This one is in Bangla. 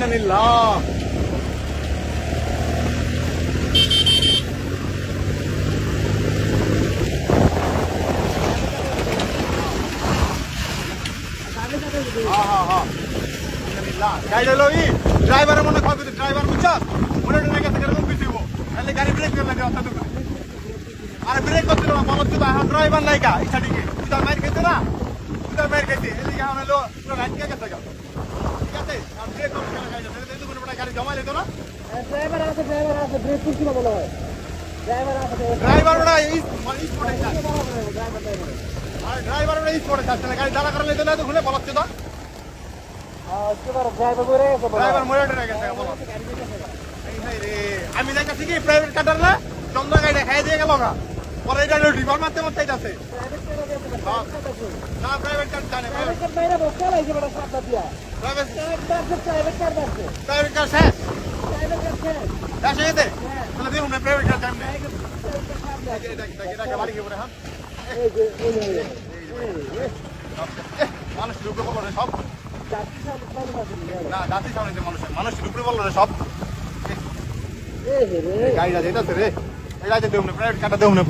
ইন্নালিল্লাহ। গাড়ি হলো ড্রাইভারের মনে খবর ড্রাইভার বুঝছ মনে গেছে কিরকম পিছিয়ে তাহলে গাড়ি ব্রেক করে লাগে অর্থাৎ আর ব্রেক করছিল না বলো তো এখন ড্রাইভার নাই কা ইচ্ছা দিকে তুই মাইর খেতে না তুই মাইর খেতে এদিকে এখন হলো পুরো রাইট কে গেছে ঠিক আছে আর ব্রেক করতে গাড়ি যাবে তুই কোনো গাড়ি জমা লেতো না ড্রাইভার আছে ব্রেক করতে বলা হয় ড্রাইভার ওরা এই স্পটে যায় আর ড্রাইভার ওরা এই স্পটে যাচ্ছে না গাড়ি দাঁড়া করে লেতো না তো খুলে বলাচ্ছে তো ড্রাইভার মরে গেছে বলো আমি দেখাচ্ছি কি প্রাইভেট কাটার না চন্দ্র গাড়ি খাই দিয়ে গেল গা পরে এটা রিভার মারতে মারতে যাচ্ছে না প্রাইভেট কার জানে প্রাইভেট কার শেষ শেষ হয়ে গেছে তাহলে দেখুন না প্রাইভেট কার টাইম নেই বাড়ি গিয়ে পড়ে হ্যাঁ মানুষের উপরে বললো সব না জাতি সামনে মানুষের উপরে বললো সব গাড়িটা যেতেছে রে এটা দেব না প্রাইভেট কারটা দেব না